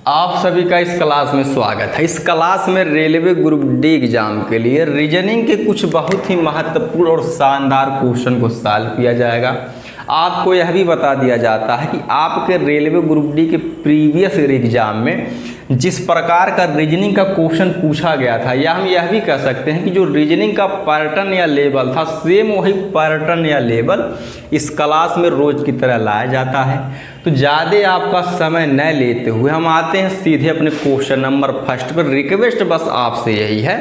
आप सभी का इस क्लास में स्वागत है। इस क्लास में रेलवे ग्रुप डी एग्जाम के लिए रीजनिंग के कुछ बहुत ही महत्वपूर्ण और शानदार क्वेश्चन को सॉल्व किया जाएगा। आपको यह भी बता दिया जाता है कि आपके रेलवे ग्रुप डी के प्रीवियस एग्जाम में जिस प्रकार का रीजनिंग का क्वेश्चन पूछा गया था, या हम यह भी कह सकते हैं कि जो रीजनिंग का पैटर्न या लेवल था, सेम वही पैटर्न या लेवल इस क्लास में रोज की तरह लाया जाता है। तो ज़्यादा आपका समय न लेते हुए हम आते हैं सीधे अपने क्वेश्चन नंबर फर्स्ट पर। रिक्वेस्ट बस आपसे यही है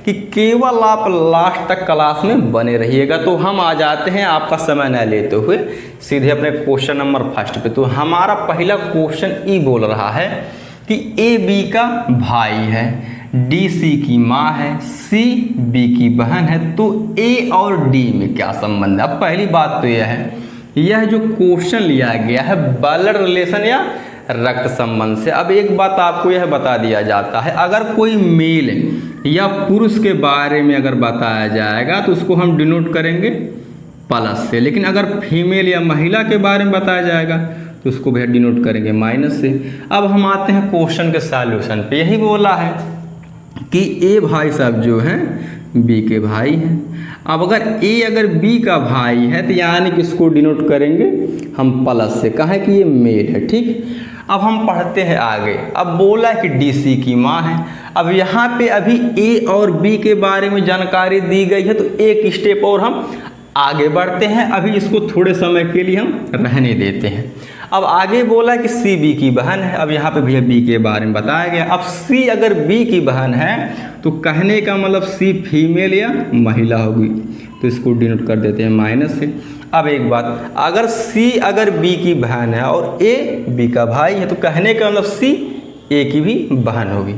कि केवल आप लास्ट तक क्लास में बने रहिएगा। तो हम आ जाते हैं आपका समय न लेते हुए सीधे अपने क्वेश्चन नंबर फर्स्ट पे। तो हमारा पहला क्वेश्चन ई बोल रहा है कि ए बी का भाई है, डी सी की माँ है, सी बी की बहन है, तो ए और डी में क्या संबंध है। अब पहली बात तो यह है, यह जो क्वेश्चन लिया गया है ब्लड रिलेशन या रक्त संबंध से। अब एक बात आपको यह बता दिया जाता है, अगर कोई मेल या पुरुष के बारे में अगर बताया जाएगा तो उसको हम डिनोट करेंगे प्लस से, लेकिन अगर फीमेल या महिला के बारे में बताया जाएगा तो उसको भी डिनोट करेंगे माइनस से। अब हम आते हैं क्वेश्चन के सॉल्यूशन पे। यही बोला है कि ए भाई साहब जो हैं बी के भाई हैं। अब अगर बी का भाई है तो यानी कि इसको डिनोट करेंगे हम प्लस से, कहें कि ये मेल है। ठीक, अब हम पढ़ते हैं आगे। अब बोला कि डी सी की माँ है। अब यहाँ पे अभी ए और बी के बारे में जानकारी दी गई है, तो एक स्टेप और हम आगे बढ़ते हैं। अभी इसको थोड़े समय के लिए हम रहने देते हैं। अब आगे बोला कि सी बी की बहन है। अब यहाँ पे भैया बी के बारे में बताया गया। अब सी अगर बी की बहन है तो कहने का मतलब सी फीमेल या महिला होगी, तो इसको डिनोट कर देते हैं माइनस से। अब एक बात, अगर सी अगर बी की बहन है और ए बी का भाई है, तो कहने का मतलब सी ए की भी बहन होगी।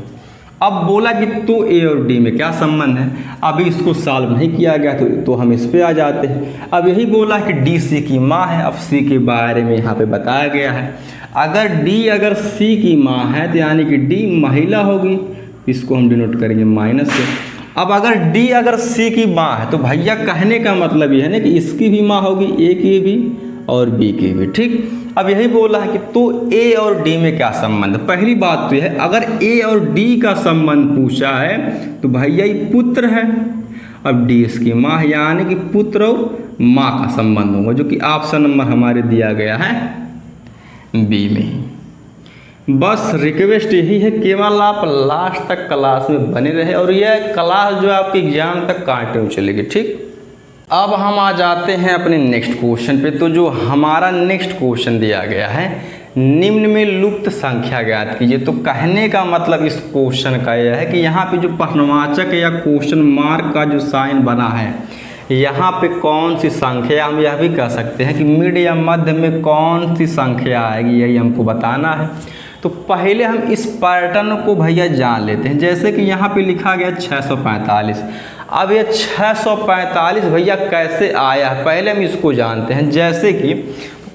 अब बोला कि तो ए और डी में क्या संबंध है। अभी इसको सॉल्व नहीं किया गया तो हम इस पे आ जाते हैं। अब यही बोला कि डी सी की माँ है। अब सी के बारे में यहाँ पे बताया गया है, अगर सी की माँ है तो यानी कि डी महिला होगी, इसको हम डिनोट करेंगे माइनस से। अब अगर सी की माँ है तो भैया कहने का मतलब ये है ना कि इसकी भी माँ होगी, ए की भी और बी की भी। ठीक, अब यही बोला है कि तो ए और डी में क्या संबंध। पहली बात तो यह है, अगर ए और डी का संबंध पूछा है तो भैया ये पुत्र है। अब डी इसकी माँ है, यानी कि पुत्र और माँ का संबंध होगा, जो कि ऑप्शन नंबर हमारे दिया गया है बी में ही। बस रिक्वेस्ट यही है, केवल आप लास्ट तक क्लास में बने रहे और यह क्लास जो आपके एग्जाम तक कंटिन्यू चलेगी। ठीक, अब हम आ जाते हैं अपने नेक्स्ट क्वेश्चन पे। तो जो हमारा नेक्स्ट क्वेश्चन दिया गया है, निम्न में लुप्त संख्या ज्ञात कीजिए। तो कहने का मतलब इस क्वेश्चन का यह है कि यहाँ पे जो प्रश्नवाचक या क्वेश्चन मार्क का जो साइन बना है, यहाँ पे कौन सी संख्या, हम यह भी कह सकते हैं कि मिड या मध्य में कौन सी संख्या आएगी, यही हमको बताना है। तो पहले हम इस पैटर्न को भैया जान लेते हैं। जैसे कि यहाँ पे लिखा गया 645। अब ये 645 भैया कैसे आया है, पहले हम इसको जानते हैं। जैसे कि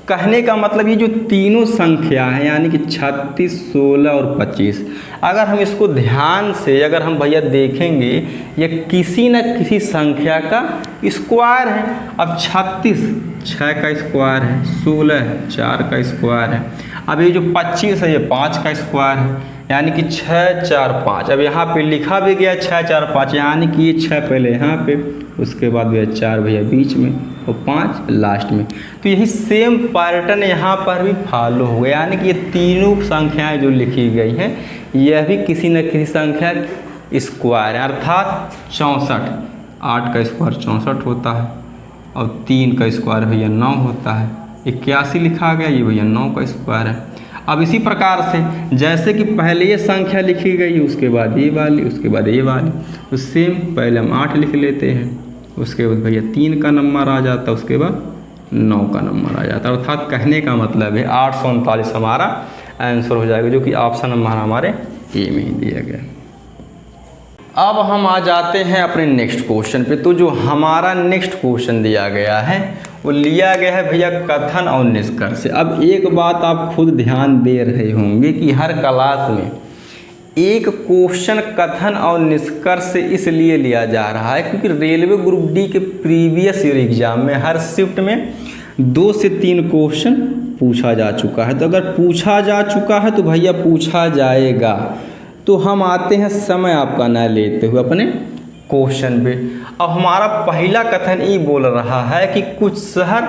कहने का मतलब ये जो तीनों संख्या है, यानी कि 36, 16 और 25, अगर हम इसको ध्यान से अगर हम भैया देखेंगे, ये किसी न किसी संख्या का स्क्वायर है। अब 36 6 का स्क्वायर है, 16 4 का स्क्वायर है। अब ये जो 25 है ये 5 का स्क्वायर है, यानी कि 6 4 5। अब यहाँ पे लिखा भी गया 6 4 5, यानी कि ये 6 पहले यहाँ पे, उसके बाद भैया 4 भैया बीच में और 5 लास्ट में। तो यही सेम पैटर्न यहाँ पर भी फॉलो हो गया, यानी कि ये तीनों संख्याएं जो लिखी गई हैं यह भी किसी न किसी संख्या स्क्वायर है, अर्थात 64। 8 का स्क्वायर 64 होता है और 3 का स्क्वायर भैया 9 होता है। 81 लिखा गया, ये भैया 9 का स्क्वायर है। अब इसी प्रकार से जैसे कि पहले ये संख्या लिखी गई, उसके बाद ये वाली, उसके बाद ये वाली, तो सेम पहले हम 8 लिख लेते हैं, उसके बाद भैया 3 का नंबर आ जाता है, उसके बाद 9 का नंबर आ जाता है। अर्थात कहने का मतलब है 839 हमारा आंसर हो जाएगा, जो कि ऑप्शन नंबर हमारे ए में ही दिया गया। अब हम आ जाते हैं अपने नेक्स्ट क्वेश्चन पे। तो जो हमारा नेक्स्ट क्वेश्चन दिया गया है वो लिया गया है भैया कथन और निष्कर्ष। अब एक बात आप खुद ध्यान दे रहे होंगे कि हर क्लास में एक क्वेश्चन कथन और निष्कर्ष से इसलिए लिया जा रहा है क्योंकि रेलवे ग्रुप डी के प्रीवियस ईयर एग्जाम में हर शिफ्ट में 2 से 3 क्वेश्चन पूछा जा चुका है। तो अगर पूछा जा चुका है तो भैया पूछा जाएगा। तो हम आते हैं समय आपका ना लेते हुए अपने क्वेश्चन पे। अब हमारा पहला कथन ये बोल रहा है कि कुछ शहर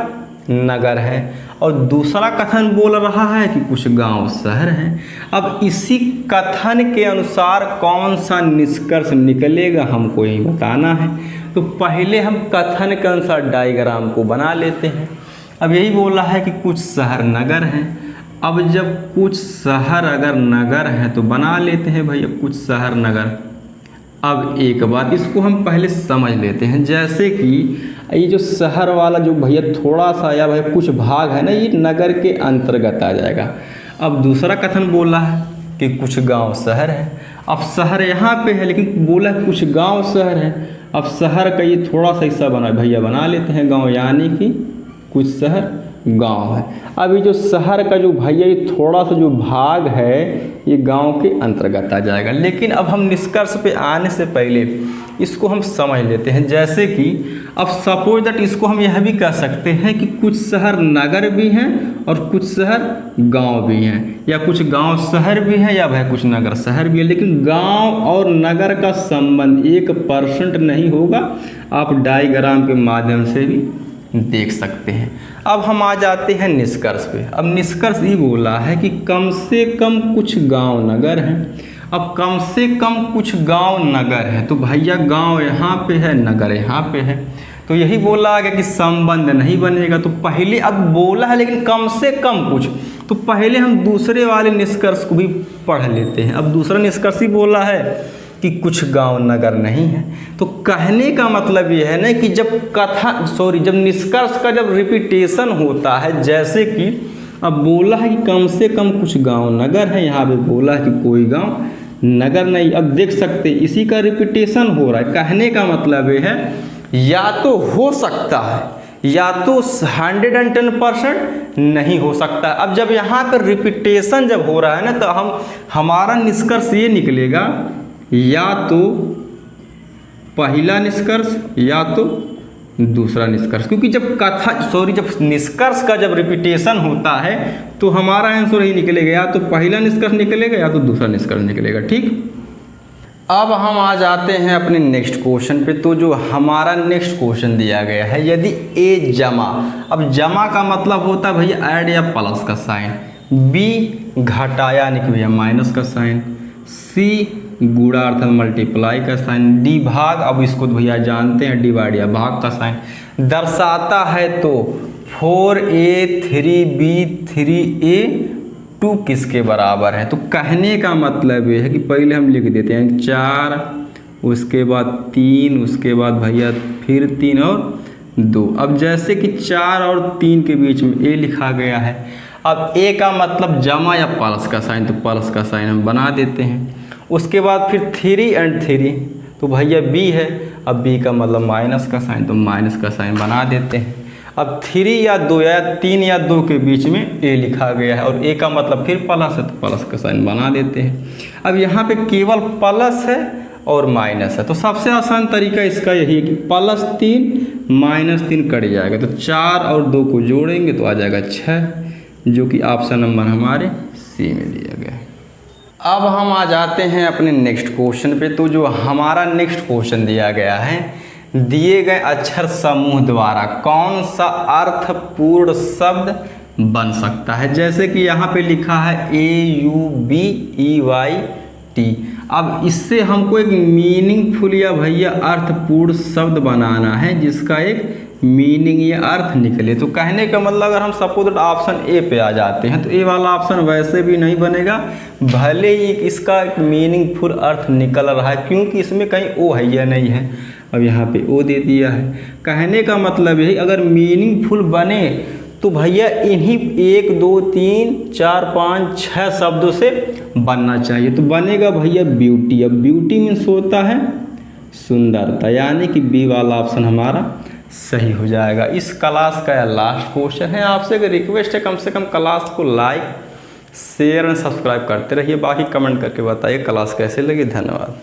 नगर है और दूसरा कथन बोल रहा है कि कुछ गांव शहर हैं। अब इसी कथन के अनुसार कौन सा निष्कर्ष निकलेगा हमको यही बताना है। तो पहले हम कथन के अनुसार डायग्राम को बना लेते हैं। अब यही बोला है कि कुछ शहर नगर हैं। अब जब कुछ शहर अगर नगर हैं तो बना लेते हैं भैया कुछ शहर नगर। अब एक बात इसको हम पहले समझ लेते हैं, जैसे कि ये जो शहर वाला जो भैया थोड़ा सा या भाई कुछ भाग है ना, ये नगर के अंतर्गत आ जाएगा। अब दूसरा कथन बोला है कि कुछ गांव शहर है। अब शहर यहाँ पे है लेकिन बोला है कुछ गांव शहर है। अब शहर का ये थोड़ा सा हिस्सा बना भैया बना लेते हैं गांव, यानी कि कुछ शहर गांव है। अब ये जो शहर का जो भैया ये थोड़ा सा जो भाग है ये गांव के अंतर्गत आ जाएगा। लेकिन अब हम निष्कर्ष पे आने से पहले इसको हम समझ लेते हैं, जैसे कि अब सपोज दैट इसको हम यह भी कह सकते हैं कि कुछ शहर नगर भी हैं और कुछ शहर गांव भी हैं, या कुछ गांव शहर भी हैं या भाई कुछ नगर शहर भी है। लेकिन गांव और नगर का संबंध 1% नहीं होगा, आप डायग्राम के माध्यम से भी देख सकते हैं। अब हम आ जाते हैं निष्कर्ष पे। अब निष्कर्ष ये बोला है कि कम से कम कुछ गांव नगर हैं। अब कम से कम कुछ गांव नगर हैं तो भैया गांव यहाँ पे है, नगर यहाँ पे है, तो यही बोला गया कि संबंध नहीं बनेगा। तो पहले अब बोला है लेकिन कम से कम कुछ, तो पहले हम दूसरे वाले निष्कर्ष को भी पढ़ लेते हैं। अब दूसरा निष्कर्ष ही बोला है कि कुछ गांव नगर नहीं है। तो कहने का मतलब ये है ना कि जब निष्कर्ष का जब रिपीटेशन होता है, जैसे कि अब बोला है कि कम से कम कुछ गांव नगर है, यहाँ पे बोला है कि कोई गांव नगर नहीं। अब देख सकते इसी का रिपीटेशन हो रहा है। कहने का मतलब ये है या तो हो सकता है या तो 110% नहीं हो सकता। अब जब यहाँ पर रिपीटेशन जब हो रहा है ना तो हमारा निष्कर्ष ये निकलेगा या तो पहला निष्कर्ष या तो दूसरा निष्कर्ष, क्योंकि जब निष्कर्ष का जब रिपीटेशन होता है तो हमारा आंसर ही निकलेगा, या तो पहला निष्कर्ष निकलेगा या तो दूसरा निष्कर्ष निकलेगा। ठीक, अब हम आ जाते हैं अपने नेक्स्ट क्वेश्चन पे। तो जो हमारा नेक्स्ट क्वेश्चन दिया गया है, यदि ए जमा, अब जमा का मतलब होता है भैया ऐड या प्लस का साइन, बी घटाया यानी कि भैया माइनस का साइन, सी गुणा अर्थात मल्टीप्लाई का साइन, डी भाग, अब इसको तो भैया जानते हैं डिवाइड या भाग का साइन दर्शाता है। तो 4a 3b 3a 2 किसके बराबर है। तो कहने का मतलब ये है कि पहले हम लिख देते हैं 4, उसके बाद 3, उसके बाद भैया फिर 3 और 2। अब जैसे कि 4 और 3 के बीच में a लिखा गया है। अब a का मतलब जमा या प्लस का साइन, तो प्लस का साइन हम बना देते हैं। उसके बाद फिर 3 और 3 तो भैया b है। अब b का मतलब माइनस का साइन, तो माइनस का साइन बना देते हैं। अब 3 या 2 या 3 या 2 के बीच में a लिखा गया है और a का मतलब फिर प्लस है, तो प्लस का साइन बना देते हैं। अब यहाँ पे केवल प्लस है और माइनस है, तो सबसे आसान तरीका इसका यही है कि +3 -3 कट जाएगा, तो 4 और 2 को जोड़ेंगे तो आ जाएगा 6, जो कि ऑप्शन नंबर हमारे सी में दिया गया है। अब हम आ जाते हैं अपने नेक्स्ट क्वेश्चन पे। तो जो हमारा नेक्स्ट क्वेश्चन दिया गया है, दिए गए अक्षर समूह द्वारा कौन सा अर्थपूर्ण शब्द बन सकता है। जैसे कि यहाँ पे लिखा है AUBEYT। अब इससे हमको एक मीनिंगफुल या भैया अर्थपूर्ण शब्द बनाना है जिसका एक मीनिंग या अर्थ निकले। तो कहने का मतलब अगर हम सपोज ऑप्शन ए पे आ जाते हैं तो ए वाला ऑप्शन वैसे भी नहीं बनेगा, भले ही इसका एक मीनिंगफुल अर्थ निकल रहा है, क्योंकि इसमें कहीं ओ है या नहीं है। अब यहाँ पे ओ दे दिया है। कहने का मतलब है अगर मीनिंगफुल बने तो भैया इन्हीं 1 2 3 4 5 6 शब्दों से बनना चाहिए। तो बनेगा भैया ब्यूटी। अब ब्यूटी मीन्स होता है सुंदरता, यानी कि बी वाला ऑप्शन हमारा सही हो जाएगा। इस क्लास का यह लास्ट क्वेश्चन है। आपसे अगर रिक्वेस्ट है कम से कम क्लास को लाइक शेयर एंड सब्सक्राइब करते रहिए, बाकी कमेंट करके बताइए क्लास कैसे लगी। धन्यवाद।